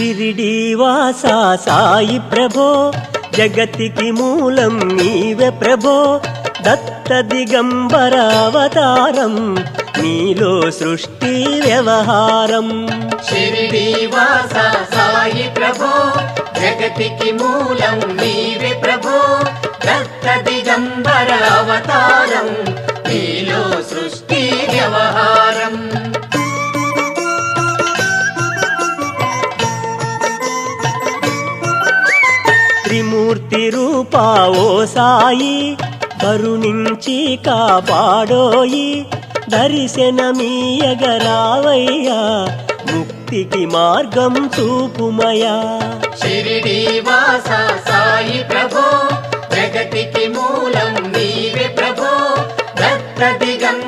షిరిడీవాసా సాయి ప్రభో జగతికి మూలం నీవే ప్రభో దత్త దిగంబర అవతారం నీలో సృష్టి వ్యవహారం షిరిడీవాసా సాయి ప్రభో జగతికి మూలం నీవే ప్రభో దత్త దిగంబర అవతారం నీలో సృష్టి వ్యవహారం త్రిమూర్తి రూపా ఓ సాయి కరుణించి కాపాడోయి దర్శనమీయగరావయ్యా ముక్తికి మార్గం చూపుమయా షిరిడీవాసా సాయి ప్రభో జగతికి మూలం నీవే ప్రభో దత్త దిగంబర